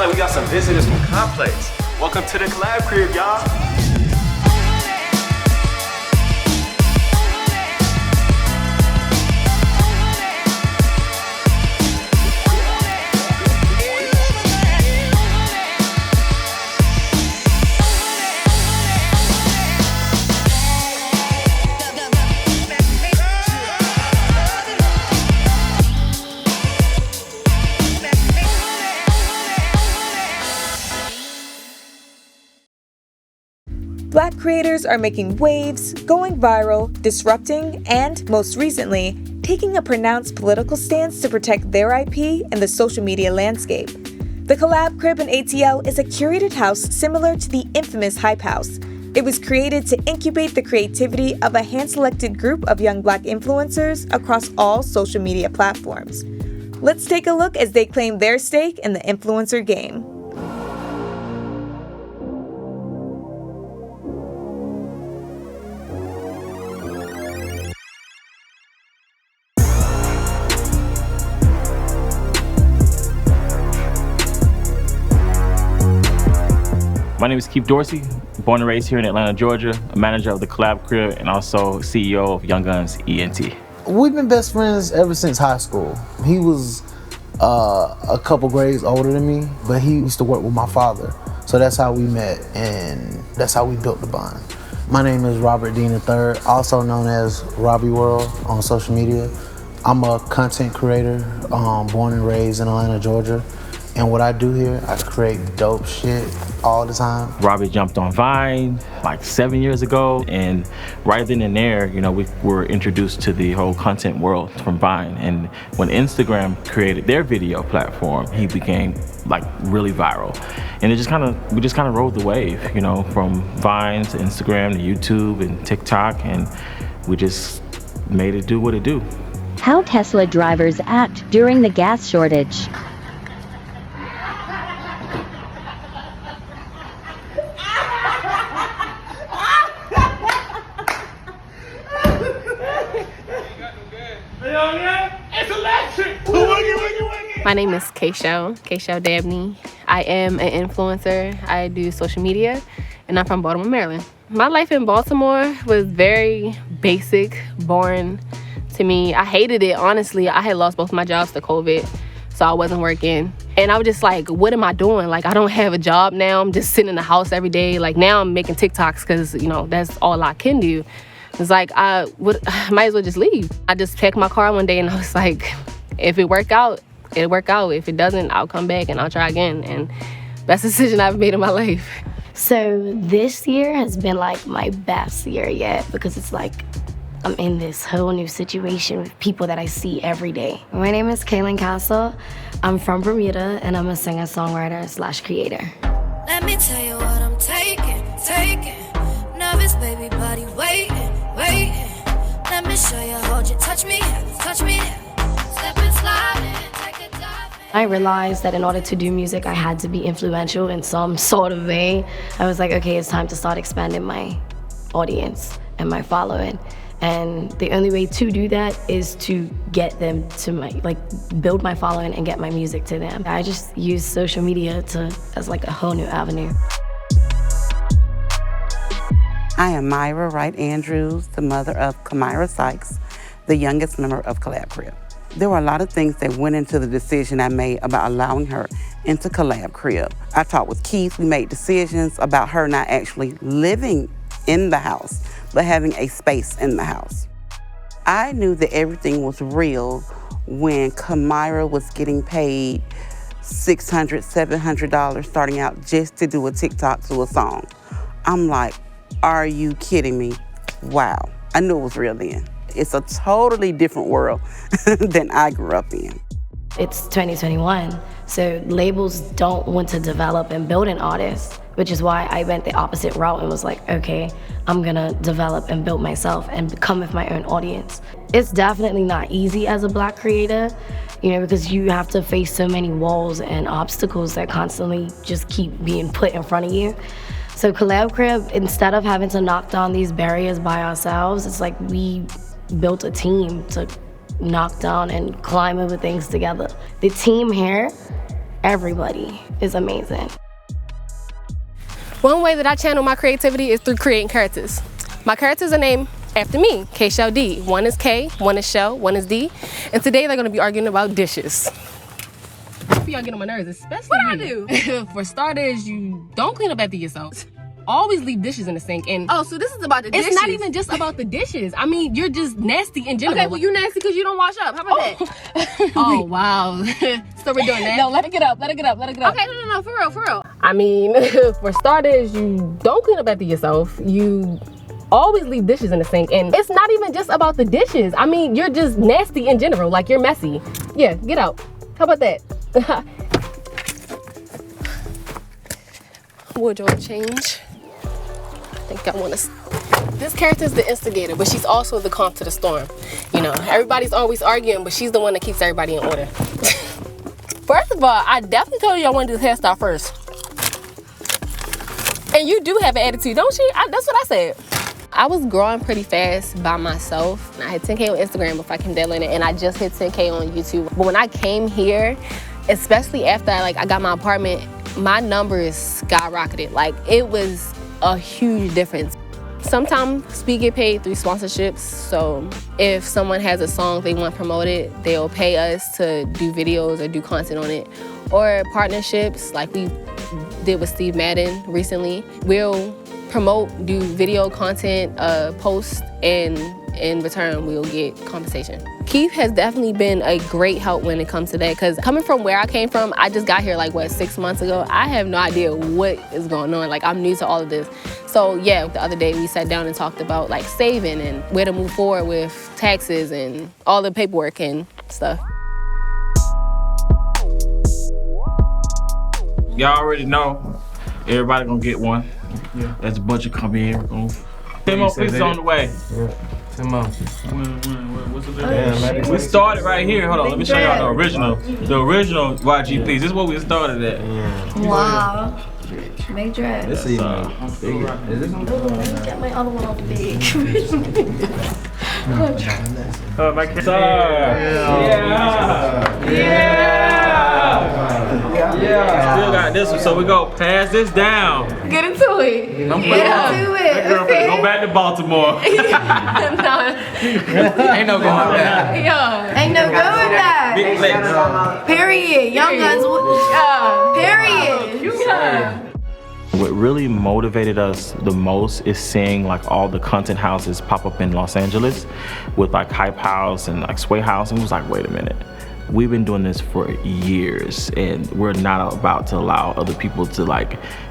like we got some visitors from Complex. Welcome to the Collab Crib, y'all. Black creators are making waves, going viral, disrupting, and, most recently, taking a pronounced political stance to protect their IP in the social media landscape. The Collab Crib in ATL is a curated house similar to the infamous Hype House. It was created to incubate the creativity of a hand-selected group of young Black influencers across all social media platforms. Let's take a look as they claim their stake in the influencer game. My name is Keith Dorsey, born and raised here in Atlanta, Georgia, a manager of the Collab Crib and also CEO of Young Guns ENT. We've been best friends ever since high school. He was a couple grades older than me, but he used to work with my father. So that's how we met and that's how we built the bond. My name is Robert Dean III, also known as Robbie World on social media. I'm a content creator, born and raised in Atlanta, Georgia. And what I do here, I create dope shit all the time. Robbie jumped on Vine like 7 years ago, and right then and there, we were introduced to the whole content world from Vine. And when Instagram created their video platform, he became like really viral. And we just kind of rode the wave, from Vine to Instagram to YouTube and TikTok, and we just made it do what it do. How Tesla drivers act during the gas shortage. My name is Keisha Dabney. I am an influencer. I do social media, and I'm from Baltimore, Maryland. My life in Baltimore was very basic, boring to me. I hated it, honestly. I had lost both my jobs to COVID, so I wasn't working. And I was just like, what am I doing? Like, I don't have a job now. I'm just sitting in the house every day. Like, now I'm making TikToks because, that's all I can do. It's like, I might as well just leave. I just packed my car one day and I was like, if it work out, it'll work out. If it doesn't, I'll come back and I'll try again. And that's the decision I've made in my life. So this year has been like my best year yet because it's like I'm in this whole new situation with people that I see every day. My name is Kaylin Castle. I'm from Bermuda and I'm a singer-songwriter/creator. Let me tell you what I'm taking. Nervous baby body waiting. Let me show you, hold you, touch me, slip and slide. I realized that in order to do music, I had to be influential in some sort of way. I was like, okay, it's time to start expanding my audience and my following. And the only way to do that is to get them to build my following and get my music to them. I just use social media as like a whole new avenue. I am Myra Wright Andrews, the mother of Kamira Sykes, the youngest member of Collab Crib. There were a lot of things that went into the decision I made about allowing her into Collab Crib. I talked with Keith. We made decisions about her not actually living in the house, but having a space in the house. I knew that everything was real when Kamira was getting paid $600, $700 starting out just to do a TikTok to a song. I'm like, are you kidding me? Wow. I knew it was real then. It's a totally different world than I grew up in. It's 2021, so labels don't want to develop and build an artist, which is why I went the opposite route and was like, okay, I'm gonna develop and build myself and come with my own audience. It's definitely not easy as a Black creator, because you have to face so many walls and obstacles that constantly just keep being put in front of you. So Collab Crib, instead of having to knock down these barriers by ourselves, it's like we built a team to knock down and climb over things together. The team here, everybody is amazing. One way that I channel my creativity is through creating characters. My characters are named after me, K, Shell, D. One is K, one is Shell, one is D. And today they're gonna be arguing about dishes. Y'all get on my nerves, especially what I do. For starters, you don't clean up after yourself. Always leave dishes in the sink. And oh, so this is about the dishes. It's not even just about the dishes. I mean, you're just nasty in general. Okay, well, you're nasty because you don't wash up. How about that? Oh, wow. So we're doing that? No, let it get up. Let it get up. Let it get up. Okay, no, for real, for real. I mean, for starters, you don't clean up after yourself. You always leave dishes in the sink. And it's not even just about the dishes. I mean, you're just nasty in general. Like, you're messy. Yeah, get out. How about that? Wardrobe change. I think I want to. This character is the instigator, but she's also the calm to the storm. You know, everybody's always arguing, but she's the one that keeps everybody in order. First of all, I definitely told you I want to do the hairstyle first. And you do have an attitude, don't you? That's what I said. I was growing pretty fast by myself. I had 10K on Instagram before I came down, and I just hit 10K on YouTube. But when I came here, especially after I got my apartment, my numbers skyrocketed. Like, it was a huge difference. Sometimes we get paid through sponsorships, so if someone has a song they want promoted, they'll pay us to do videos or do content on it. Or partnerships, like we did with Steve Madden recently. We'll promote, do video content, post, and in return we'll get compensation. Keith has definitely been a great help when it comes to that, because coming from where I came from, I just got here 6 months ago. I have no idea what is going on. I'm new to all of this. So yeah, the other day we sat down and talked about saving and where to move forward with taxes and all the paperwork and stuff. Y'all already know, everybody gonna get one. Yeah. As the budget come in, we're gonna 10 more pieces on the way. Yeah. 10 more. What's the difference? We started right here. Hold on, let me show y'all the original. The original YG piece. This is what we started at. Yeah. Wow. Big dress. This is even bigger. Is this one? Get my other one off the big. My kid. Yeah. Still got this one, so we go pass this down. Get into it. Get into it. Go back to Baltimore. Ain't no going back. Yeah. Ain't no going back. Big flex. Period. Young Guns. Period. Yeah. What really motivated us the most is seeing all the content houses pop up in Los Angeles with Hype House and Sway House, and it was wait a minute. We've been doing this for years, and we're not about to allow other people to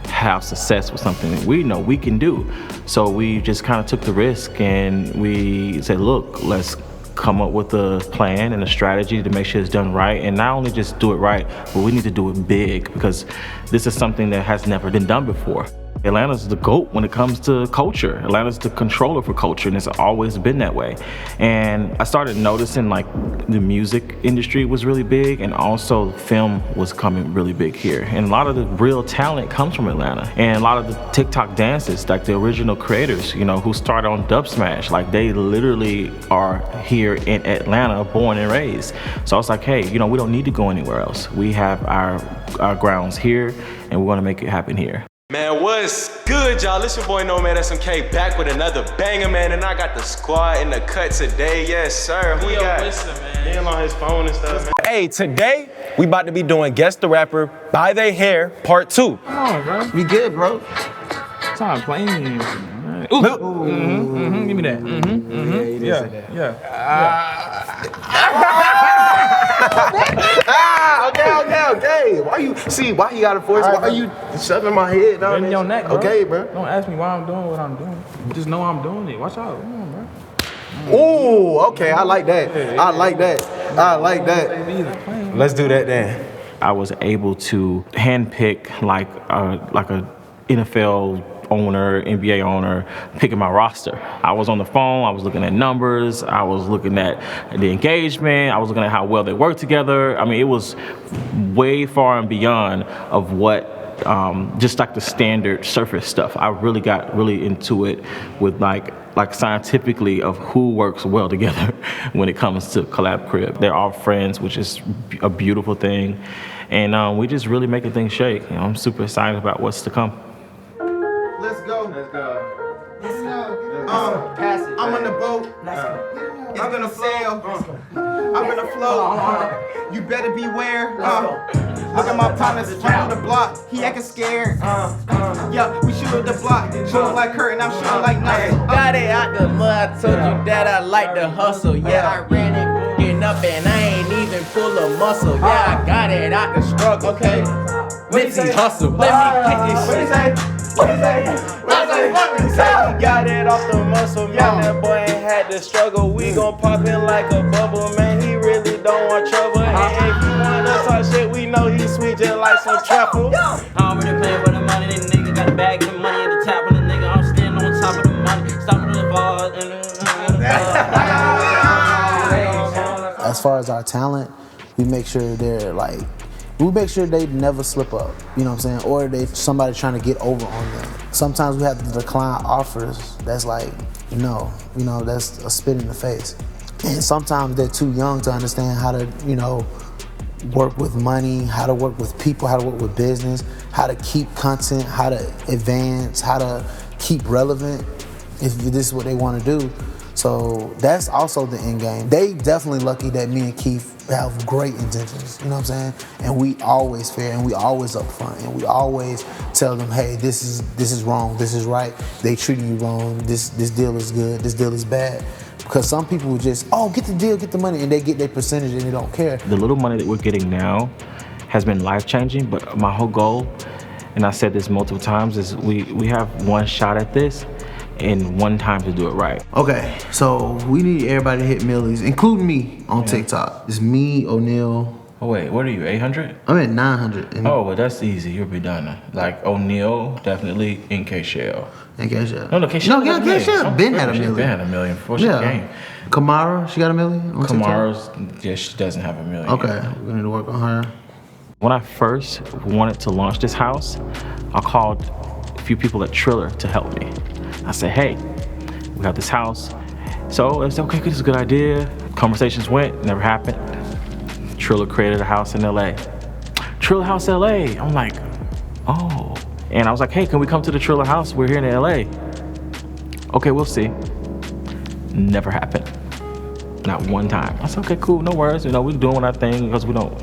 have success with something that we know we can do. So we just kind of took the risk, and we said, look, let's come up with a plan and a strategy to make sure it's done right, and not only just do it right, but we need to do it big, because this is something that has never been done before. Atlanta's the GOAT when it comes to culture. Atlanta's the controller for culture, and it's always been that way. And I started noticing the music industry was really big, and also film was coming really big here. And a lot of the real talent comes from Atlanta. And a lot of the TikTok dances, the original creators, who started on Dub Smash, they literally are here in Atlanta, born and raised. So I was hey, we don't need to go anywhere else. We have our grounds here, and we're gonna make it happen here. Man, what's good, y'all? It's your boy Nomad SMK back with another banger, man. And I got the squad in the cut today. Yes, sir. Who we got? Listen, man. Him on his phone and stuff, man. Hey, today we about to be doing Guess the Rapper by They Hair Part 2. Come on, bro. We good, bro. Stop playing. Ooh. Give me that. Okay. Why you got a voice? Why are you shoving my head down in your neck, bro? Okay, bro. Don't ask me why I'm doing what I'm doing. Just know I'm doing it. Watch out. Come on, bro. Ooh, okay. I like that. I like that. Let's do that then. I was able to handpick a NFL owner, NBA owner, picking my roster. I was on the phone, I was looking at numbers, I was looking at the engagement, I was looking at how well they work together. I mean, it was way far and beyond of what just the standard surface stuff. I really got into it with like like scientifically of who works well together when it comes to Collab Crib. They're all friends, which is a beautiful thing. And we just really making things shake. You know, I'm super excited about what's to come. Let's go. Let's go. I'm on the boat. It's gonna sail. I'm gonna float. You better beware. Look at my partners on the block. He acting scared. Yeah, we shoot the block. Shooting like curtain, I'm shooting like nothing. Got it out the mud. I told you that I like the hustle. Yeah, I ran it, getting up, and I ain't even full of muscle. Yeah, I got it out the struggle. Okay, Nipsey hustle. Let me get this shit. What you say? He got it off the muscle, man. That boy ain't had to struggle. We gon' pop in like a bubble, man. He really don't want trouble. And if you wanna talk shit, we know he's sweet just like some truffle. I'm really playing with the money. This nigga got a bag of money in the top of the nigga. I'm standing on top of the money. Stopping the ball. As far as our talent, we make sure they're like, we make sure they never slip up, you know what I'm saying? Or they somebody trying to get over on them. Sometimes we have to decline offers that's like, no, you know, that's a spit in the face. And sometimes they're too young to understand how to, you know, work with money, how to work with people, how to work with business, how to keep content, how to advance, how to keep relevant if this is what they want to do. So that's also the end game. They definitely lucky that me and Keith have great intentions, you know what I'm saying? And we always fair and we always upfront and we always tell them, hey, this is wrong, this is right. They treating you wrong, this deal is good, this deal is bad. Because some people would just, oh, get the deal, get the money, and they get their percentage and they don't care. The little money that we're getting now has been life-changing, but my whole goal, and I said this multiple times, is we have one shot at this and one time to do it right. Okay, so we need everybody to hit millies, including me on TikTok. It's me, O'Neal. Oh wait, what are you, 800? I'm at 900. Oh, well that's easy, you'll be done. Like O'Neal, definitely, in K-Shell. In K-Shell? No, K-Shell no, K-Shell been had a million. Been had a million before she came. Kamara, she got a million on Kamara's, yeah, she doesn't have a million. Okay, we need to work on her. When I first wanted to launch this house, I called a few people at Triller to help me. I said, hey, we got this house. So it's okay, this is a good idea. Conversations went, never happened. Triller created a house in LA. Triller House LA. I'm like, oh. And I was like, hey, can we come to the Triller house? We're here in LA. Okay, we'll see. Never happened. Not one time. I said, okay, cool, no worries. You know, we're doing our thing because we don't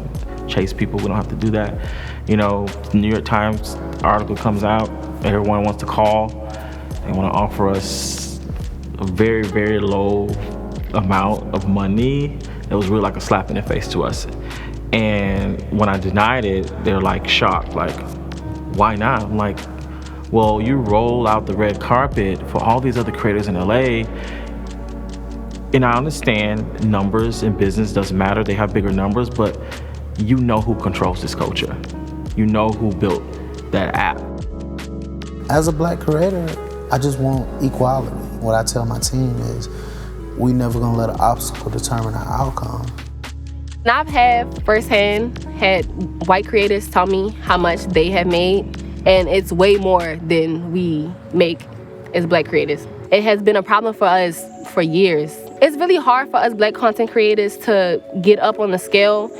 chase people. We don't have to do that. You know, the New York Times article comes out. Everyone wants to call. They want to offer us a very, very low amount of money. It was really like a slap in the face to us. And when I denied it, they're like shocked, like, why not? I'm like, well, you roll out the red carpet for all these other creators in LA. And I understand numbers in business doesn't matter. They have bigger numbers, but you know who controls this culture. You know who built that app. As a Black creator, I just want equality. What I tell my team is, we never gonna let an obstacle determine our outcome. And I've had firsthand had white creators tell me how much they have made, and it's way more than we make as Black creators. It has been a problem for us for years. It's really hard for us Black content creators to get up on the scale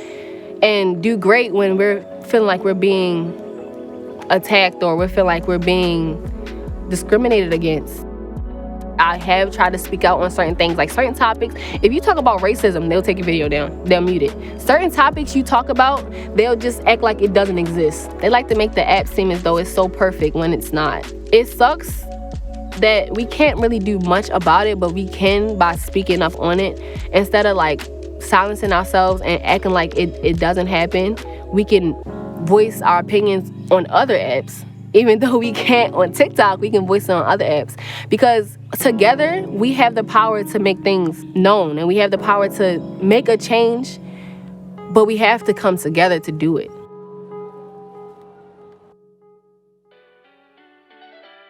and do great when we're feeling like we're being attacked or we're feeling like we're being discriminated against. I have tried to speak out on certain things, like certain topics. If you talk about racism, they'll take your video down. They'll mute it. Certain topics you talk about, they'll just act like it doesn't exist. They like to make the app seem as though it's so perfect when it's not. It sucks that we can't really do much about it, but we can by speaking up on it. Instead of like silencing ourselves and acting like it doesn't happen, we can voice our opinions on other apps. Even though we can't on TikTok, we can voice it on other apps. Because together, we have the power to make things known and we have the power to make a change, but we have to come together to do it.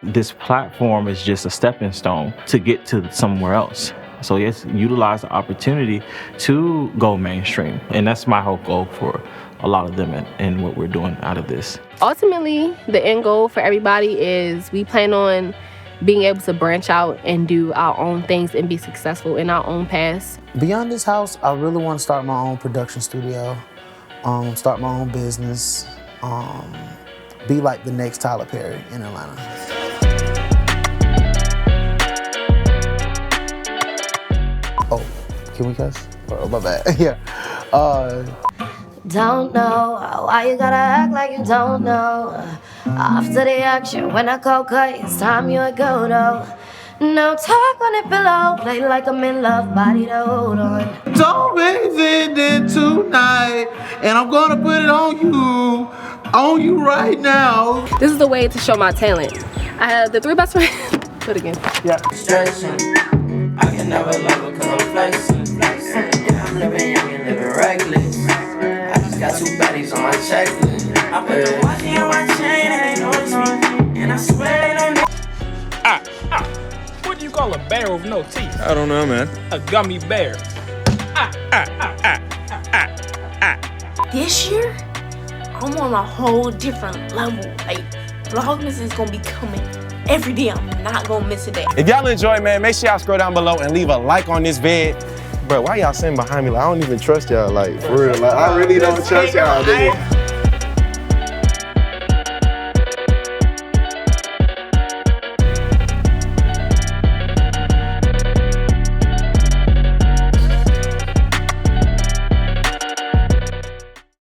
This platform is just a stepping stone to get to somewhere else. So yes, utilize the opportunity to go mainstream. And that's my whole goal for a lot of them and what we're doing out of this. Ultimately, the end goal for everybody is we plan on being able to branch out and do our own things and be successful in our own paths. Beyond this house, I really want to start my own production studio, start my own business, be like the next Tyler Perry in Atlanta. Oh, can we cuss? Oh, my bad. Yeah. Don't know why you gotta act like you don't know. After the action, when I call cut, it's time you go though. No talk on the pillow, play like I'm in love, body to hold on. Don't raise it in tonight, and I'm gonna put it on you right now. This is the way to show my talent. I have the 3 best friends. Do it again. Yeah. Stressing. I can never love her cause I'm flexing. I'm living young and living reckless. I just got 2 baddies on my checklist. I put the watch in my chain and they notice me. And I swear they don't. What do you call a bear with no teeth? I don't know, man. A gummy bear. This year, I'm on a whole different level. Like, Vlogmas is gonna be coming every day. I'm not gonna miss a day. If y'all enjoy, man, make sure y'all scroll down below and leave a like on this vid. Bro, why y'all sitting behind me? Like, I don't even trust y'all. Like, for real. Like, I really don't trust y'all, nigga.